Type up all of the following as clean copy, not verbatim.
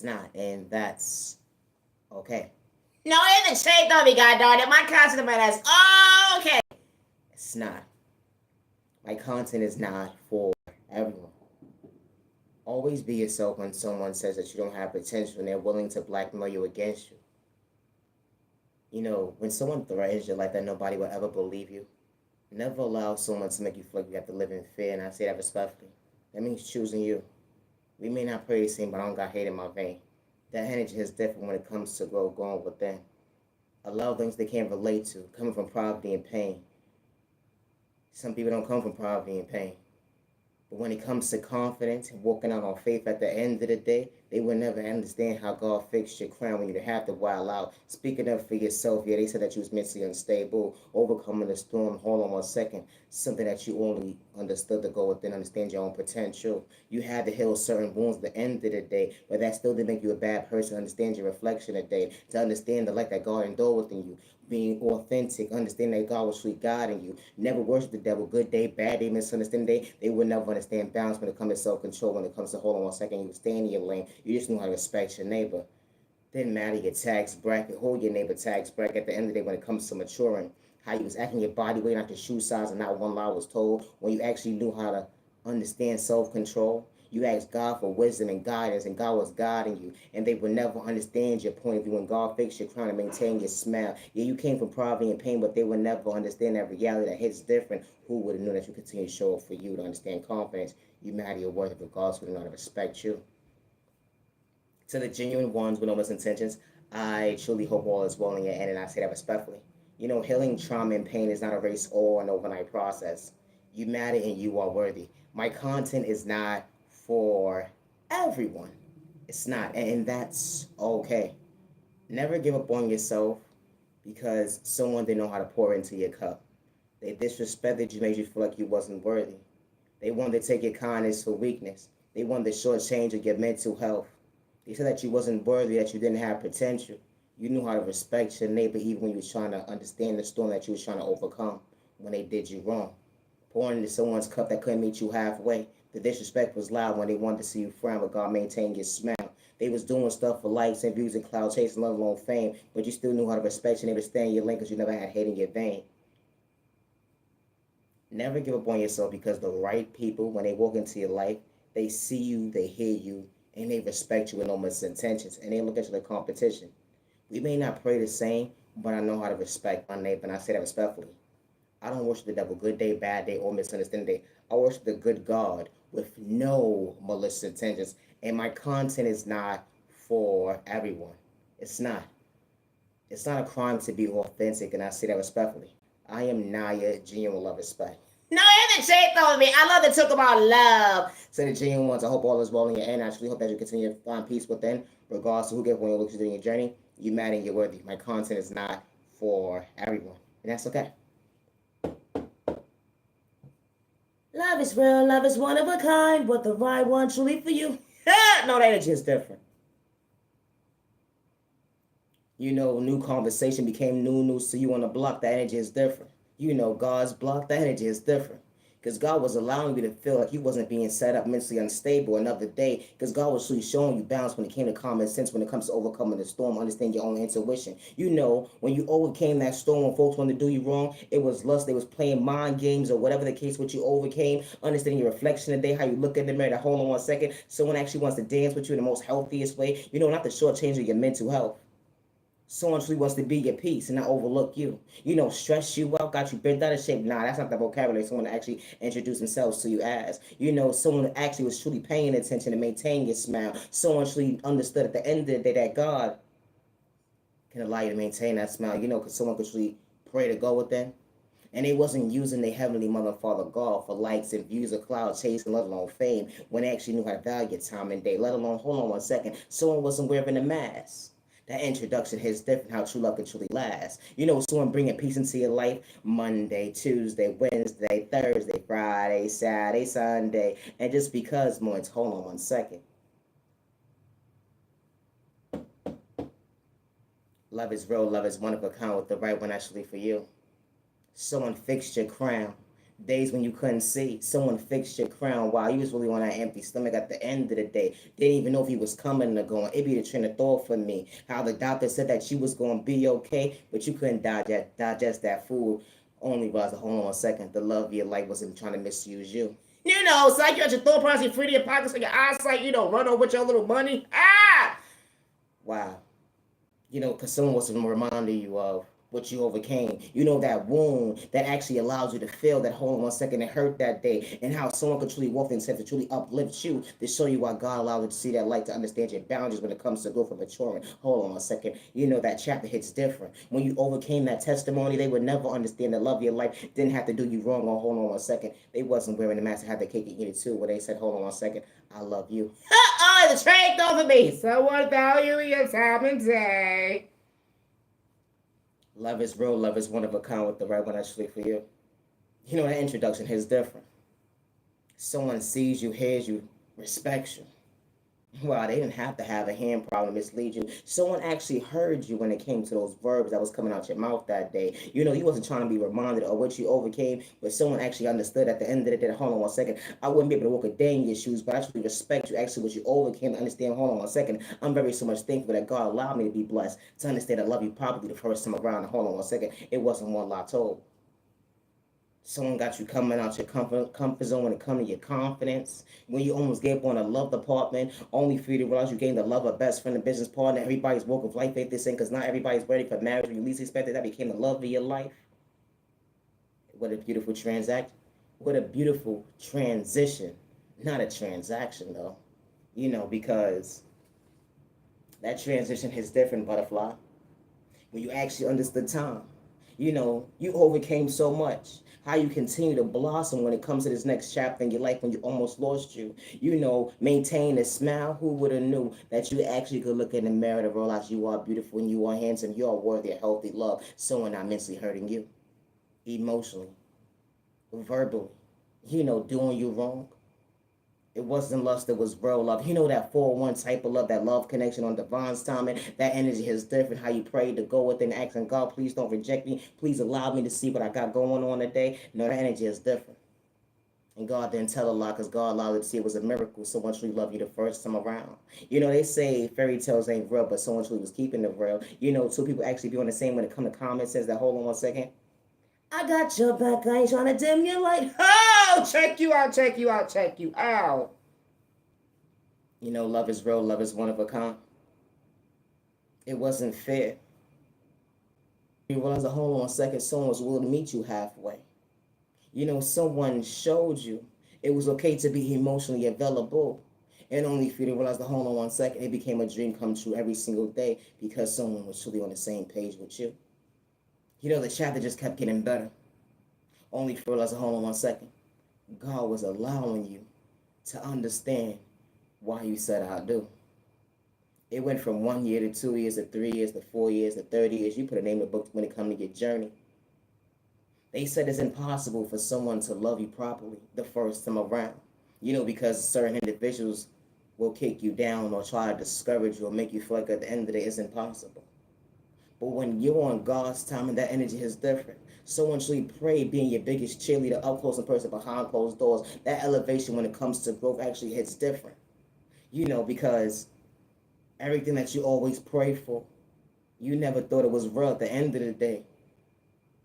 It's not, and that's okay. No, it isn't shaped on me, God darn it. My content man is okay. It's not. My content is not for everyone. Always be yourself when someone says that you don't have potential and they're willing to blackmail you against you. You know, when someone threatens your life that nobody will ever believe you, never allow someone to make you feel like you have to live in fear, and I say that respectfully. That means choosing you. We may not pray the same, but I don't got hate in my vein. That energy is different when it comes to going within. Allow things they can't relate to, coming from poverty and pain. Some people don't come from poverty and pain. But when it comes to confidence and walking out on faith at the end of the day, they will never understand how God fixed your crown when you have to wild out. Speaking up for yourself, yeah, they said that you was mentally unstable, overcoming the storm. Hold on 1 second. Something that you only understood to go within, understand your own potential. You had to heal certain wounds at the end of the day, but that still didn't make you a bad person. Understand your reflection today, to understand the light that God endured within you. Being authentic, understanding that God was sweet guiding you. Never worship the devil. Good day, bad day, misunderstanding day. They would never understand balance when it comes to self-control. When it comes to hold on 1 second, you would stay in your lane. You just knew how to respect your neighbor. Didn't matter your tax bracket, hold your neighbor tax bracket. At the end of the day, when it comes to maturing, how you was acting your body weight, not your shoe size, and not one lie was told. When you actually knew how to understand self-control, you asked God for wisdom and guidance, and God was guiding you. And they would never understand your point of view when God fixed your crown and maintain your smile. Yeah, you came from poverty and pain, but they would never understand that reality that hits different. Who would have known that you continue to show up for you to understand confidence? You matter your worth regardless who would not respect you. To the genuine ones with no intentions, I truly hope all is well in your end, and I say that respectfully. You know, healing trauma and pain is not a race or an overnight process. You matter and you are worthy. My content is not for everyone. It's not, and that's okay. Never give up on yourself because someone didn't know how to pour into your cup. They disrespected you, made you feel like you wasn't worthy. They wanted to take your kindness for weakness. They wanted to shortchange your mental health. They said that you wasn't worthy, that you didn't have potential. You knew how to respect your neighbor even when you was trying to understand the storm that you was trying to overcome when they did you wrong. Pouring into someone's cup that couldn't meet you halfway. The disrespect was loud when they wanted to see you frown, but God maintained your smile. They was doing stuff for likes and views and cloud chasing, let alone fame, but you still knew how to respect your neighbor, stay in your lane because you never had hate in your vein. Never give up on yourself because the right people, when they walk into your life, they see you, they hear you, and they respect you with no misintentions, and they look at you like competition. We may not pray the same, but I know how to respect my neighbor, and I say that respectfully. I don't worship the devil, good day, bad day, or misunderstanding day. I worship the good God with no malicious intentions, and my content is not for everyone. It's not. It's not a crime to be authentic, and I say that respectfully. I am Naya, genuine love, respect. No, it isn't shaped on me. I love to talk about love. So the genuine ones, I hope all is well in your end. I truly hope that you continue to find peace within, regardless of who gave when you look in your journey. You matter and you're worthy. My content is not for everyone, and that's okay. Love is real, love is one of a kind. What the right one truly for you. No, that energy is different. You know, new conversation became new news to you on the block. That energy is different. You know, God's block. That energy is different. Because God was allowing you to feel like you wasn't being set up mentally unstable another day. Because God was really showing you balance when it came to common sense, when it comes to overcoming the storm, understand your own intuition. You know, when you overcame that storm, when folks wanted to do you wrong, it was lust, they was playing mind games or whatever the case, what you overcame, understanding your reflection today, how you look in the mirror, that hold on 1 second, someone actually wants to dance with you in the most healthiest way. You know, not the shortchange of your mental health. Someone truly wants to be your peace and not overlook you. You know, stress you out, got you bent out of shape. Nah, that's not the vocabulary someone actually introduce themselves to you as. You know, someone actually was truly paying attention to maintain your smile. Someone truly understood at the end of the day that God can allow you to maintain that smile. You know, because someone could truly pray to go with them. And they wasn't using their heavenly mother, father God for likes and views or cloud chasing, let alone fame, when they actually knew how to value time and day, let alone, hold on 1 second, someone wasn't wearing a mask. That introduction hits different how true love can truly last. You know, someone bringing peace into your life Monday, Tuesday, Wednesday, Thursday, Friday, Saturday, Sunday, and just because, Moins, hold on 1 second. Love is real, love is one of a kind with the right one actually for you. Someone fixed your crown. Days when you couldn't see. Someone fixed your crown while you was really on that empty stomach at the end of the day. Didn't even know if he was coming or going. It be the train of thought for me. How the doctor said that you was going to be okay, but you couldn't digest that food. Only realized, hold on a second, the love of your life wasn't trying to misuse you. You know, it's like you had your thought process free to your pockets, so your eyesight, run over with your little money. Ah! Wow. Because someone was reminding you of what you overcame. That wound that actually allows you to feel that, hold on one second, it hurt that day, and how someone could truly walk themselves to truly uplift you, to show you why God allowed you to see that light, to understand your boundaries when it comes to growth and maturing. Hold on a second. That chapter hits different. When you overcame that testimony, they would never understand the love of your life didn't have to do you wrong. Or hold on one second. They wasn't wearing the mask to have the cake and eat it too, where they said, hold on one second, I love you. Oh, the train over me. Someone value your time and day. Love is real, love is one of a kind with the right one actually for you. That introduction is different. Someone sees you, hears you, respects you. Wow, they didn't have to have a hand problem to mislead you. Someone actually heard you when it came to those verbs that was coming out your mouth that day. You wasn't trying to be reminded of what you overcame, but someone actually understood at the end of the day. Hold on one second. I wouldn't be able to walk a day in your shoes, but I actually respect you. Actually, what you overcame, understand. Hold on one second. I'm very so much thankful that God allowed me to be blessed to understand I love you properly the first time around. Hold on one second. It wasn't one lie told. Someone got you coming out your comfort zone when it comes to your confidence. When you almost gave up on a love department, only for you to realize you gained the love of best friend and business partner. Everybody's walk of life ain't this thing, because not everybody's ready for marriage when you least expected. That became the love of your life. What a beautiful transaction. What a beautiful transition. Not a transaction, though. Because that transition is different, butterfly. When you actually understood time. You overcame so much. How you continue to blossom when it comes to this next chapter in your life when you almost lost you. Maintain a smile. Who would have knew that you actually could look in the mirror to realize you are beautiful and you are handsome. You are worthy of healthy love. Someone not mentally hurting you. Emotionally. Verbally. Doing you wrong. It wasn't lust, it was real love. That 4-1 type of love, that love connection on divine's timing. That energy is different. How you prayed to go within, asking God, please don't reject me. Please allow me to see what I got going on today. That energy is different. And God didn't tell a lie, because God allowed it to see it was a miracle. Someone truly loved you the first time around. They say fairy tales ain't real, but someone truly was keeping it real. Two people actually be on the same when it comes to comments. Says that, hold on one second. I got your back, I ain't trying to dim your light. Oh, check you out, check you out, check you out. Love is real, love is one of a kind. It wasn't fair. You realize, hold on a second, someone was willing to meet you halfway. Someone showed you it was okay to be emotionally available. And only for you to realize, hold on one second, it became a dream come true every single day because someone was truly on the same page with you. The chapter just kept getting better. Only for realize, hold on one second, God was allowing you to understand why you said I do. It went from 1 year to 2 years to 3 years to 4 years to 30 years. You put a name in the book when it comes to your journey. They said it's impossible for someone to love you properly the first time around. Because certain individuals will kick you down or try to discourage you or make you feel like at the end of the day it's impossible. But when you're on God's time and that energy is different. Someone truly pray being your biggest cheerleader up close and personal behind closed doors. That elevation when it comes to growth actually hits different. Because everything that you always pray for, you never thought it was real at the end of the day.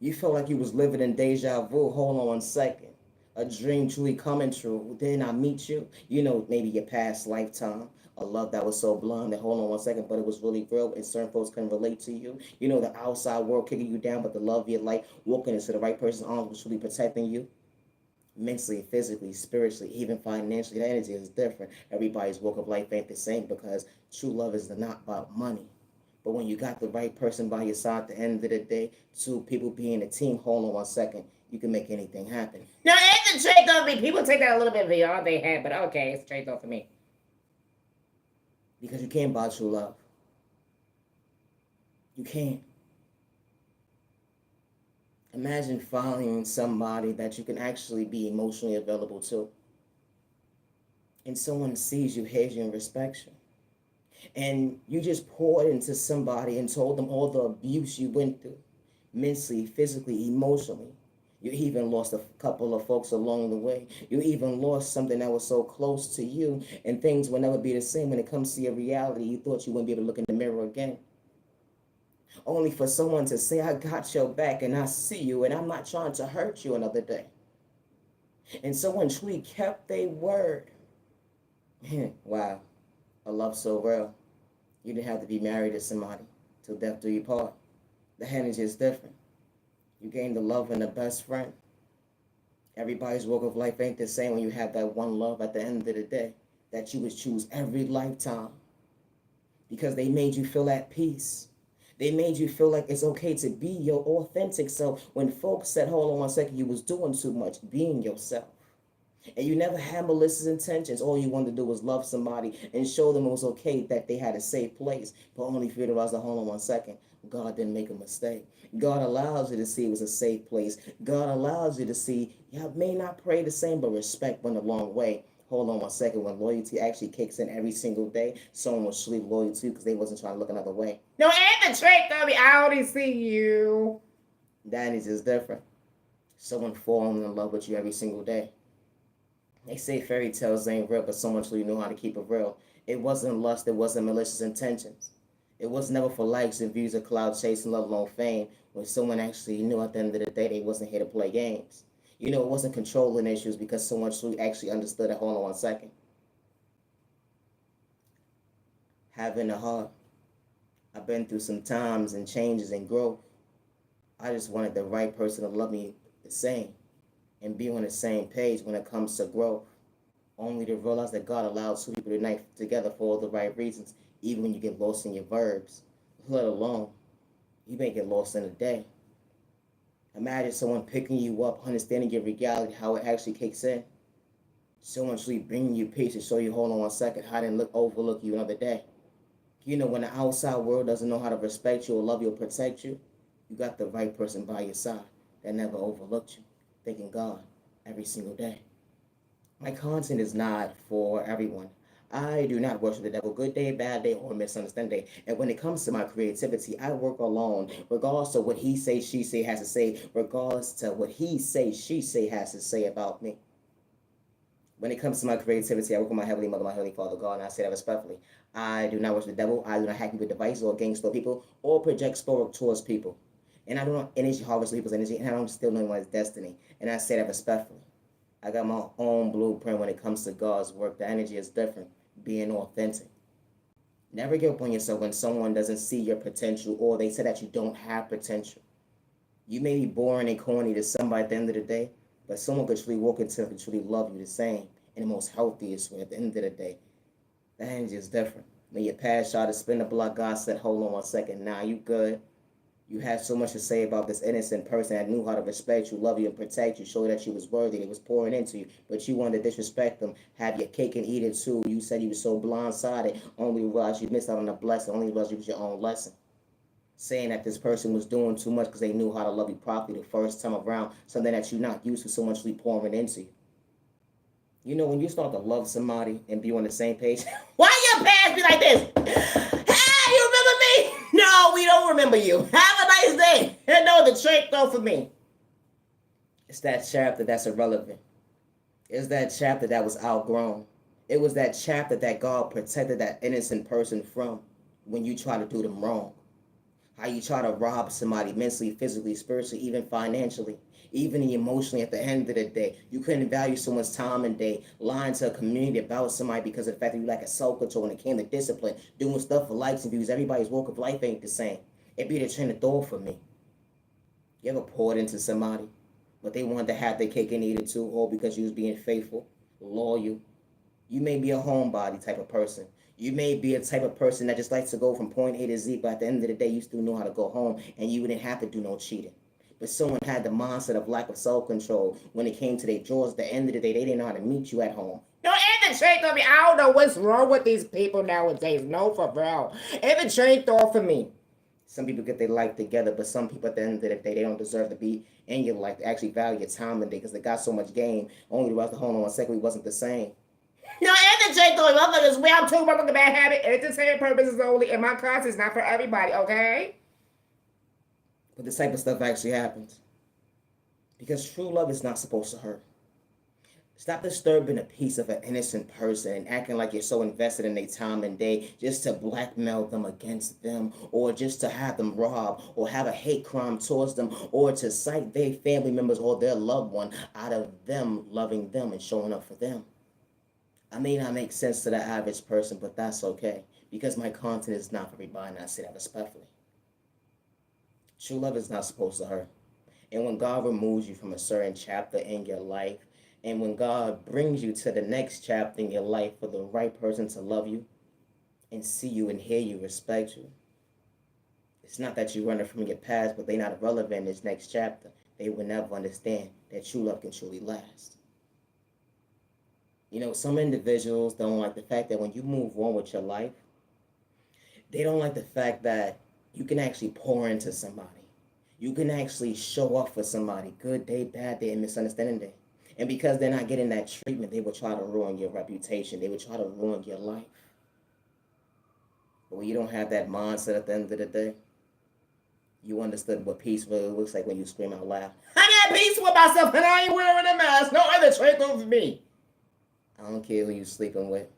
You felt like you was living in deja vu. Hold on one second. A dream truly coming true. Then I meet you. Maybe your past lifetime. A love that was so blind that, hold on one second, but it was really real and certain folks can relate to you. The outside world kicking you down, but the love of your life, walking into the right person's arms was truly protecting you. Mentally, physically, spiritually, even financially, that energy is different. Everybody's walk of life ain't the same because true love is not about money. But when you got the right person by your side at the end of the day, two people being a team, hold on one second, you can make anything happen. Now, it's a trade off me. People take that a little bit beyond their head, but okay, it's a trade off for me. Because you can't buy true love. You can't. Imagine finding somebody that you can actually be emotionally available to. And someone sees you, hears you, and respects you. And you just poured into somebody and told them all the abuse you went through. Mentally, physically, emotionally. You even lost a couple of folks along the way. You even lost something that was so close to you, and things will never be the same when it comes to your reality. You thought you wouldn't be able to look in the mirror again. Only for someone to say, I got your back and I see you and I'm not trying to hurt you another day. And someone truly kept their word. Wow, a love so real. You didn't have to be married to somebody till death do you part. The energy is different. You gain the love and the best friend. Everybody's walk of life ain't the same when you have that one love at the end of the day that you would choose every lifetime because they made you feel at peace. They made you feel like it's okay to be your authentic self when folks said, hold on one second, you was doing too much being yourself. And you never had malicious intentions. All you wanted to do was love somebody and show them it was okay that they had a safe place. But only for you to realize, hold on one second, God didn't make a mistake. God allows you to see it was a safe place. God allows you to see, y'all may not pray the same, but respect went a long way. Hold on one second, when loyalty actually kicks in every single day, someone will truly loyal to you because they wasn't trying to look another way. No, and the trick, Toby, I only see you. That is just different. Someone falling in love with you every single day. They say fairy tales ain't real, but someone truly knew how to keep it real. It wasn't lust, it wasn't malicious intentions. It was never for likes and views or cloud chasing, let alone fame, when someone actually knew at the end of the day they wasn't here to play games. You know, it wasn't controlling issues because someone truly actually understood it. Hold on one second. Having a heart. I've been through some times and changes and growth. I just wanted the right person to love me the same and be on the same page when it comes to growth. Only to realize that God allows two people to unite together for all the right reasons, even when you get lost in your verbs. Let alone, you may get lost in a day. Imagine someone picking you up, understanding your reality, how it actually kicks in. Someone actually bringing you peace to show you, hold on one second, I didn't overlook you another day. You know, when the outside world doesn't know how to respect you or love you or protect you, you got the right person by your side that never overlooked you, thanking God every single day. My content is not for everyone. I do not worship the devil, good day, bad day, or misunderstanding day. And when it comes to my creativity, I work alone, regardless of what he say, she say, has to say, regardless to what he say, she say, has to say about me. When it comes to my creativity, I work with my Heavenly Mother, my Heavenly Father, God, and I say that respectfully. I do not worship the devil. I do not hack with devices or gangster people or project sport towards people. And I do not energy harvest people's energy, and I don't steal anyone's destiny. And I say that respectfully. I got my own blueprint when it comes to God's work. The energy is different, being authentic. Never give up on yourself when someone doesn't see your potential or they say that you don't have potential. You may be boring and corny to somebody at the end of the day, but someone could truly walk into and truly love you the same in the most healthiest way at the end of the day. The energy is different. When your past shot to spin the block, God said, hold on one second, now you good. You had so much to say about this innocent person that knew how to respect you, love you, and protect you, show that you was worthy, they was pouring into you, but you wanted to disrespect them, have your cake and eat it too. You said you were so blindsided, only realized you missed out on a blessing, only realized you was your own lesson. Saying that this person was doing too much because they knew how to love you properly the first time around, something that you're not used to so much pouring into you. You know, when you start to love somebody and be on the same page, why your past be like this? Hey, you remember me? No, we don't remember you. Have a nice day. And no, the trick though for me. It's that chapter that's irrelevant. It's that chapter that was outgrown. It was that chapter that God protected that innocent person from when you try to do them wrong. How you try to rob somebody mentally, physically, spiritually, even financially, even emotionally at the end of the day. You couldn't value someone's time and day, lying to a community about somebody because of the fact that you lack a self-control when it came to discipline, doing stuff for likes and views. Everybody's walk of life ain't the same. It be the train of thought for me. You ever poured into somebody, but they wanted to have their cake and eat it too, all because you was being faithful, loyal. You may be a homebody type of person. You may be a type of person that just likes to go from point A to Z, but at the end of the day, you still know how to go home, and you wouldn't have to do no cheating. But someone had the mindset of lack of self-control when it came to their drawers. At the end of the day, they didn't know how to meet you at home. No, and the trick on me, I don't know what's wrong with these people nowadays. No, for real. And the trick off for me. Some people get their life together, but some people at the end of the day, they don't deserve to be in your life. They actually value your time and day because they got so much game. Only the rest of hold on one second, we wasn't the same. No, and the J going, motherfuckers, we have two motherfucking bad habit. Entertainment purposes only, and my content is not for everybody, okay? But this type of stuff actually happens. Because true love is not supposed to hurt. Stop disturbing the peace of an innocent person and acting like you're so invested in their time and day just to blackmail them against them, or just to have them rob, or have a hate crime towards them, or to cite their family members or their loved one out of them loving them and showing up for them. I may not make sense to the average person, but that's okay because my content is not for everybody, and I say that respectfully. True love is not supposed to hurt. And when God removes you from a certain chapter in your life, and when God brings you to the next chapter in your life for the right person to love you and see you and hear you, respect you, it's not that you're running from your past, but they're not relevant in this next chapter. They will never understand that true love can truly last. You know, some individuals don't like the fact that when you move on with your life, they don't like the fact that you can actually pour into somebody. You can actually show up for somebody, good day, bad day, and misunderstanding day. And because they're not getting that treatment, they will try to ruin your reputation. They will try to ruin your life. But when you don't have that mindset at the end of the day, you understood what peace really looks like when you scream out loud. I got peace with myself and I ain't wearing a mask. No other trick over me. I don't care who you sleeping with.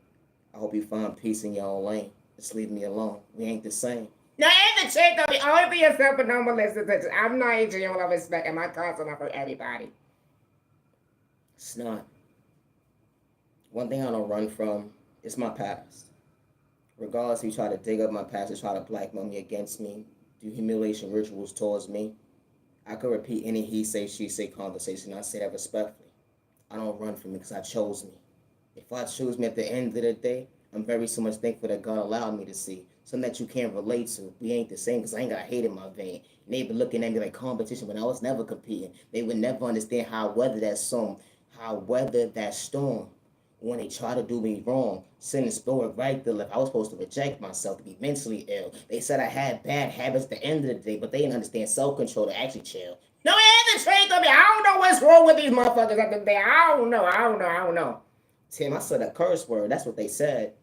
I hope you find peace in your own lane. Just leave me alone. We ain't the same. Now, in the chick, don't be only be yourself and no molested attention. I'm not aging you all of respect, and my content for everybody. It's not. One thing I don't run from is my past. Regardless if you try to dig up my past or try to blackmail me against me, do humiliation rituals towards me, I could repeat any he say, she say conversation. I say that respectfully. I don't run from it because I chose me. If I choose me at the end of the day, I'm very so much thankful that God allowed me to see something that you can't relate to. We ain't the same because I ain't got hate in my vein. And they been looking at me like competition when I was never competing. They would never understand how I weathered that storm, when they try to do me wrong, sending spirit right to left. I was supposed to reject myself, to be mentally ill. They said I had bad habits at the end of the day, but they didn't understand self-control to actually chill. No, it ain't the truth of me. I don't know what's wrong with these motherfuckers at the day. I don't know. Tim, I said a curse word. That's what they said.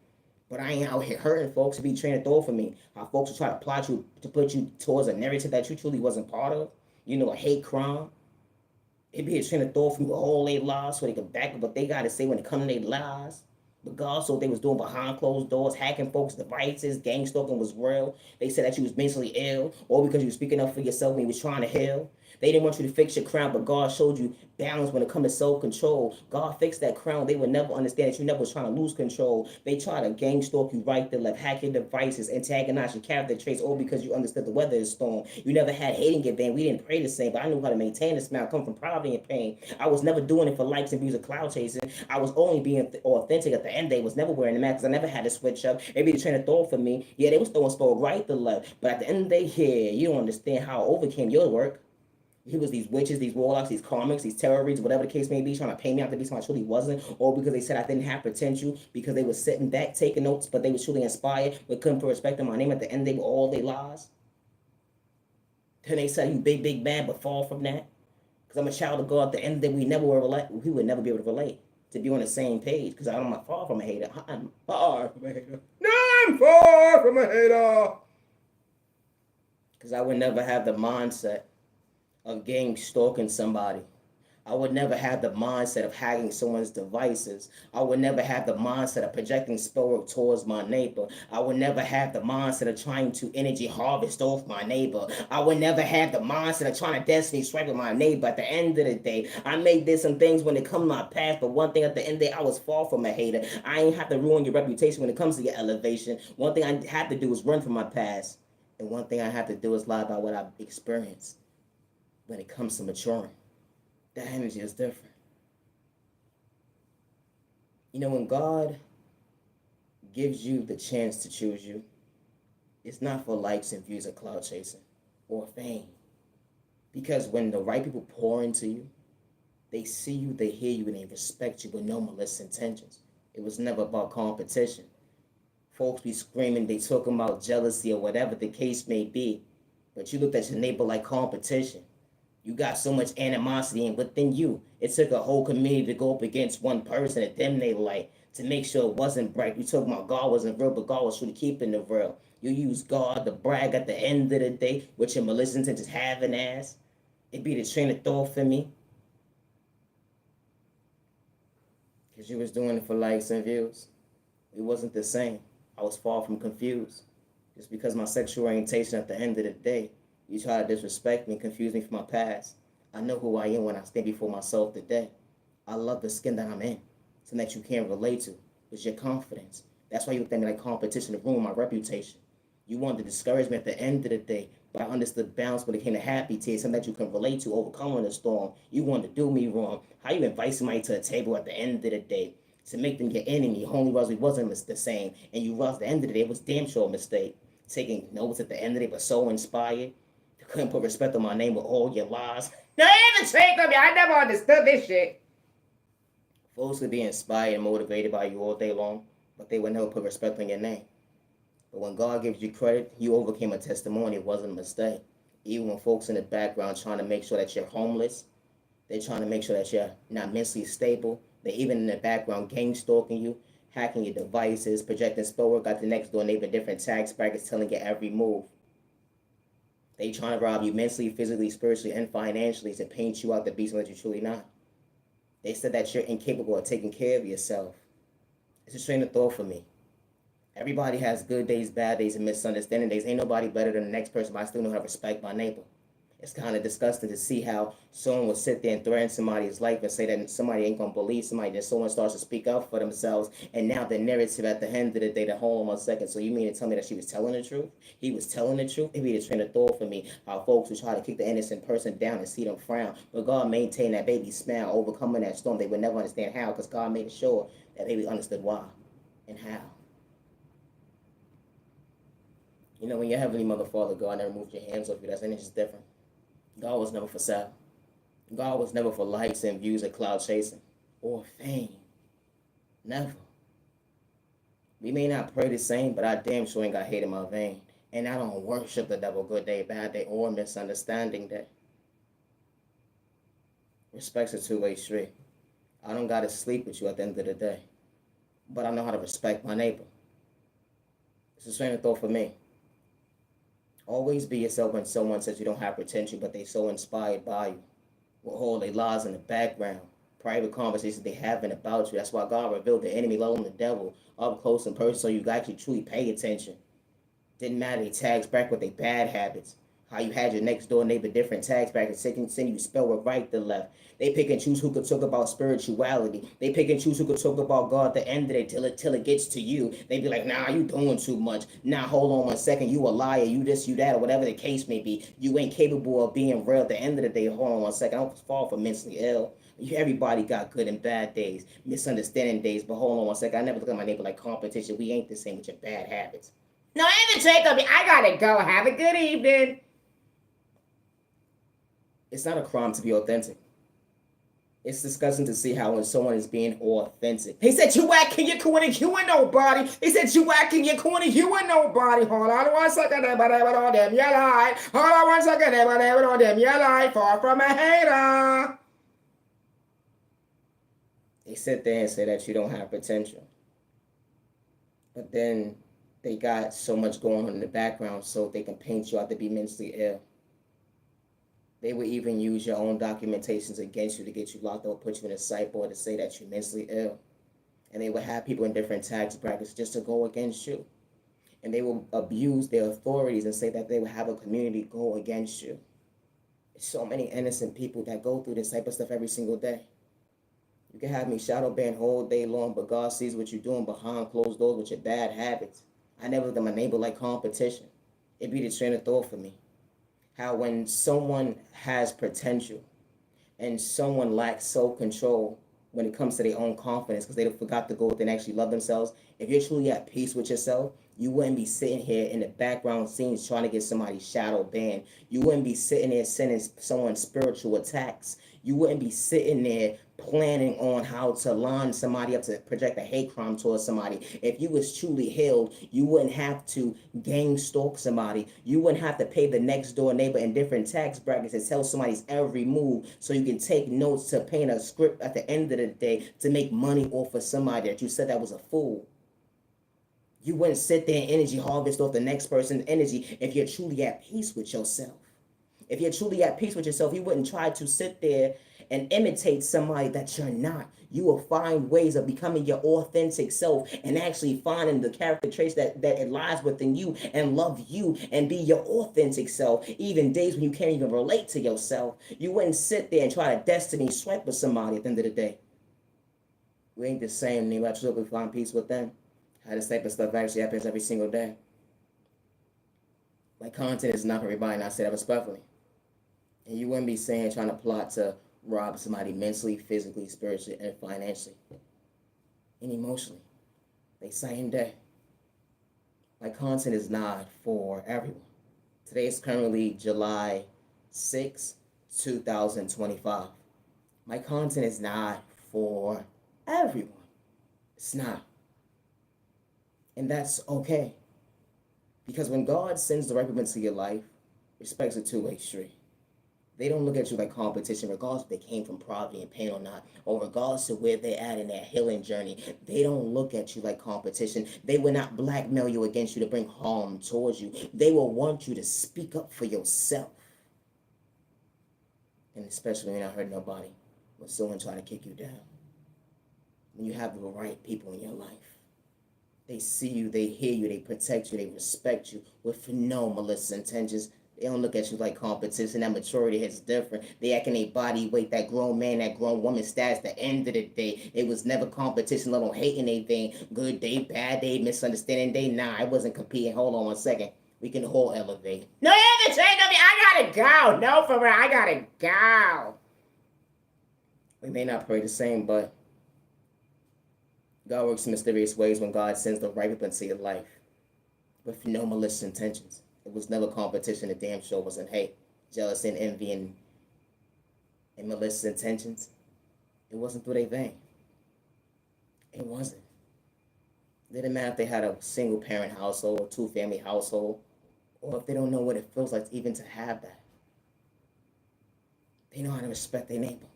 But I ain't out here hurting folks to be trying to throw for me. How folks will try to plot you to put you towards a narrative that you truly wasn't part of. You know, a hate crime. They be trying to throw for me all their lies so they can back up what they got to say when it comes to their lies. But God saw what they was doing behind closed doors, hacking folks' devices, gang stalking was real. They said that you was mentally ill, or because you was speaking up for yourself when you was trying to heal. They didn't want you to fix your crown, but God showed you balance when it comes to self-control. God fixed that crown. They would never understand that you never was trying to lose control. They try to gang stalk you right there, left, hack your devices, antagonize your character traits, all because you understood the weather is storm. You never had hating your van. We didn't pray the same, but I knew how to maintain the smile, come from poverty and pain. I was never doing it for likes and views or cloud chasing. I was only being authentic at the end. They was never wearing the mask because I never had to switch up. Maybe they trying to throw for me. Yeah, they was throwing sport right to left. But at the end of the day, yeah, you don't understand how I overcame your work. He was these witches, these warlocks, these karmics, these terrorists, whatever the case may be, trying to pay me out to be someone I truly wasn't, or because they said I didn't have potential, because they were sitting back taking notes, but they were truly inspired, but couldn't put respect on my name. At the end, they were all they lies. Then they said you big, big bad, but fall from that. Because I'm a child of God. At the end of the day, we would never be able to relate, to be on the same page, because I'm not far from a hater. I'm far from a hater. No, I'm far from a hater. Because I would never have the mindset of gang stalking somebody. I would never have the mindset of hacking someone's devices. I would never have the mindset of projecting spell towards my neighbor. I would never have the mindset of trying to energy harvest off my neighbor. I would never have the mindset of trying to destiny strike with my neighbor. At the end of the day, I may did some things when it comes to my past, but one thing at the end of the day, I was far from a hater. I ain't have to ruin your reputation when it comes to your elevation. One thing I have to do is run from my past. And one thing I have to do is lie about what I've experienced when it comes to maturing. That energy is different. You know, when God gives you the chance to choose you, it's not for likes and views or cloud chasing or fame. Because when the right people pour into you, they see you, they hear you, and they respect you with no malicious intentions. It was never about competition. Folks be screaming, they talking about jealousy or whatever the case may be, but you looked at your neighbor like competition. You got so much animosity within you. It took a whole community to go up against one person at them they like to make sure it wasn't bright. You talking about God wasn't real, but God was truly keeping the real. You use God to brag at the end of the day, which your malicious intentions have an ass. It be the train of thought for me. Because you was doing it for likes and views. We wasn't the same. I was far from confused. Just because my sexual orientation at the end of the day, you try to disrespect me and confuse me from my past. I know who I am when I stand before myself today. I love the skin that I'm in. Something that you can't relate to. It's your confidence. That's why you looked at me like competition to ruin my reputation. You wanted to discourage me at the end of the day, but I understood balance when it came to happy tears, something that you can relate to, overcoming the storm. You wanted to do me wrong. How you invite somebody to a table at the end of the day to make them your enemy, only was we wasn't the same, and you realized at the end of the day it was damn sure a mistake. Taking notes at the end of the day, but so inspired. You couldn't put respect on my name with all your lies. No, even take of me. I never understood this shit. Folks could be inspired and motivated by you all day long, but they would never put respect on your name. But when God gives you credit, you overcame a testimony. It wasn't a mistake. Even when folks in the background trying to make sure that you're homeless, they're trying to make sure that you're not mentally stable. They're even in the background gang stalking you, hacking your devices, projecting spell work out the next door neighbor, different tax brackets telling you every move. They trying to rob you mentally, physically, spiritually, and financially to paint you out to be something that you're truly not. They said that you're incapable of taking care of yourself. It's a train of thought for me. Everybody has good days, bad days, and misunderstanding days. Ain't nobody better than the next person, but I still know how to respect my neighbor. It's kind of disgusting to see how someone will sit there and threaten somebody's life and say that somebody ain't going to believe somebody. Then someone starts to speak up for themselves. And now the narrative at the end of the day, the hold on 1 second. So you mean to tell me that she was telling the truth? He was telling the truth? It be the train of thought for me. How folks who try to kick the innocent person down and see them frown. But God maintained that baby smile, overcoming that storm. They would never understand how, because God made sure that baby understood why and how. You know, when your Heavenly Mother, Father, God never moved your hands off you, that's just different. God was never for sale. God was never for likes and views or cloud chasing or fame. Never. We may not pray the same, but I damn sure ain't got hate in my vein. And I don't worship the devil good day, bad day, or misunderstanding day. Respect's a two-way street. I don't got to sleep with you at the end of the day. But I know how to respect my neighbor. It's a train of thought for me. Always be yourself when someone says you don't have potential, but they're so inspired by you. With all their lies in the background, private conversations they having about you. That's why God revealed the enemy, let alone the devil, up close and personal, so you actually truly pay attention. Didn't matter they tags back with their bad habits. How you had your next door neighbor different tags back and send you spell with right to left. They pick and choose who could talk about spirituality. They pick and choose who could talk about God at the end of the day till it gets to you. They be like, nah, you doing too much. Nah, hold on 1 second. You a liar. You this, you that, or whatever the case may be. You ain't capable of being real at the end of the day. Hold on 1 second. I don't fall for mentally ill. Everybody got good and bad days, misunderstanding days. But hold on 1 second. I never look at my neighbor like competition. We ain't the same with your bad habits. No, Evan Jacob, I gotta go. Have a good evening. It's not a crime to be authentic. It's disgusting to see how when someone is being authentic. He said, you acting, you're cool, and you ain't nobody. He said, you acting, you're cool, and you ain't nobody. Hold on 1 second, but on them, you lie. Hold on 1 second, but on them, you lie. Far from a hater. They sit there and say that you don't have potential. But then they got so much going on in the background so they can paint you out to be mentally ill. They would even use your own documentations against you to get you locked up, put you in a psych ward to say that you're mentally ill. And they would have people in different tax brackets just to go against you. And they will abuse their authorities and say that they will have a community go against you. There's so many innocent people that go through this type of stuff every single day. You can have me shadow banned all day long, but God sees what you're doing behind closed doors with your bad habits. I never looked at my neighbor like competition. It'd be the train of thought for me. How when someone has potential and someone lacks self-control when it comes to their own confidence because they forgot to go within and actually love themselves, if you're truly at peace with yourself, you wouldn't be sitting here in the background scenes trying to get somebody shadow banned. You wouldn't be sitting there sending someone spiritual attacks. You wouldn't be sitting there planning on how to line somebody up to project a hate crime towards somebody. If you was truly healed, you wouldn't have to gang stalk somebody. You wouldn't have to pay the next door neighbor in different tax brackets to tell somebody's every move so you can take notes to paint a script at the end of the day to make money off of somebody that you said that was a fool. You wouldn't sit there and energy harvest off the next person's energy if you're truly at peace with yourself. If you're truly at peace with yourself, you wouldn't try to sit there and imitate somebody that you're not. You will find ways of becoming your authentic self and actually finding the character traits that it lies within you and love you and be your authentic self. Even days when you can't even relate to yourself, you wouldn't sit there and try to destiny swipe with somebody at the end of the day. We ain't the same. You absolutely find peace with them. How this type of stuff actually happens every single day. Like, content is not for everybody, and I say that respectfully. And you wouldn't be saying trying to plot to rob somebody mentally, physically, spiritually, and financially. And emotionally. They same day. Like, content is not for everyone. Today is currently July 6, 2025. My content is not for everyone. It's not. And that's okay. Because when God sends the right people into your life, respect's a two-way street. They don't look at you like competition, regardless if they came from poverty and pain or not, or regardless of where they're at in their healing journey. They don't look at you like competition. They will not blackmail you against you to bring harm towards you. They will want you to speak up for yourself. And especially when you're not hurting nobody, when someone try to kick you down. When you have the right people in your life. They see you, they hear you, they protect you, they respect you with no malicious intentions. They don't look at you like competition. That maturity is different. They act in a body weight, that grown man, that grown woman status. At the end of the day, it was never competition, let alone hating anything. Good day, bad day, misunderstanding day. Nah, I wasn't competing. Hold on 1 second. We can all elevate. No, you haven't changed me. I gotta go. No, for real, I gotta go. We may not pray the same, but God works in mysterious ways when God sends the right people into your life with no malicious intentions. It was never competition. The damn sure wasn't hate, jealousy, and envy, and malicious intentions. It wasn't through their vein. It wasn't. It didn't matter if they had a single parent household or two-family household, or if they don't know what it feels like even to have that. They know how to respect their neighbor.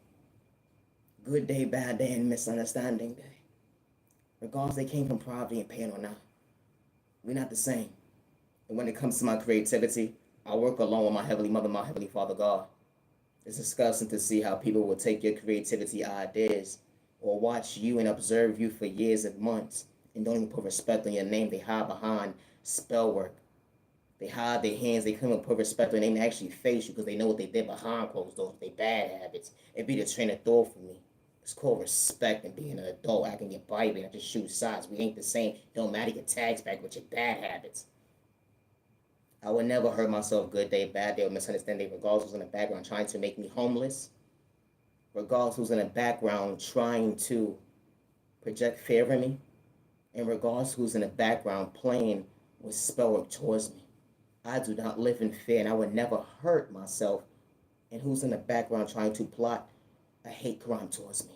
Good day, bad day, and misunderstanding day. Regardless they came from poverty and pain or not. We're not the same. And when it comes to my creativity, I work along with my Heavenly Mother, my Heavenly Father God. It's disgusting to see how people will take your creativity ideas or watch you and observe you for years and months and don't even put respect on your name. They hide behind spell work. They hide their hands. They couldn't put respect on their name and actually face you because they know what they did behind closed doors. They bad habits. It'd be the train of thought for me. It's called respect and being an adult, acting your Bible, not just shoot sides. We ain't the same. Don't matter your tags back with your bad habits. I would never hurt myself good day, bad day, or misunderstanding, regardless who's in the background trying to make me homeless, regardless who's in the background trying to project fear in me, and regardless who's in the background playing with spell work towards me. I do not live in fear, and I would never hurt myself, and who's in the background trying to plot a hate crime towards me.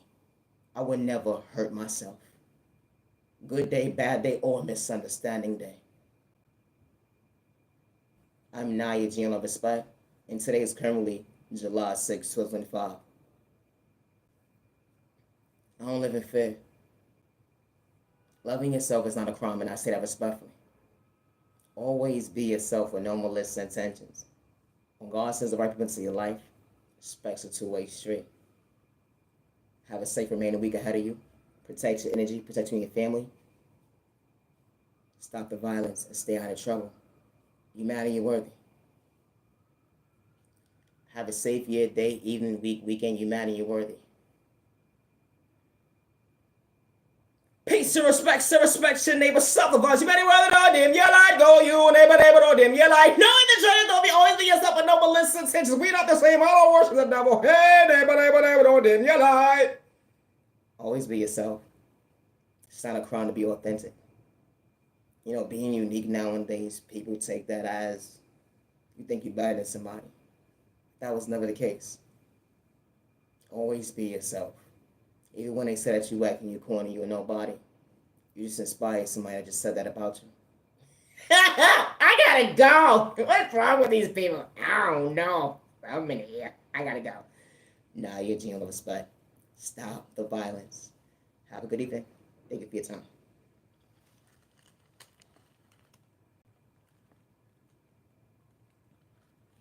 I would never hurt myself. Good day, bad day, or misunderstanding day. I'm Naya Gian of Respect, and today is currently July 6, 2025. I don't live in fear. Loving yourself is not a crime, and I say that respectfully. Always be yourself with no malicious intentions. When God sends the right people into your life, respect's a two-way street. Have a safe remaining week ahead of you. Protect your energy, protect you and your family. Stop the violence and stay out of trouble. You matter, you're worthy. Have a safe year, day, evening, week, weekend. You matter, you're worthy. Peace and respect your neighbor, self-advice. You better well know them. You like go, you neighbor, know them. You like knowing the truth. Don't be always be yourself with no malicious intentions. We not the same. I don't worship the devil. Hey, neighbor, know them. You like. Always be yourself. It's not a crime to be authentic. You know, being unique nowadays, people take that as you think you're better than somebody. That was never the case. Always be yourself. Even when they say that you whack and you corny, you're nobody. You just inspired somebody that just said that about you. I gotta go. What's wrong with these people? I don't know. I'm in here. I gotta go. Nah, you're Gene of Respect. Stop the violence. Have a good evening. Thank you for your time.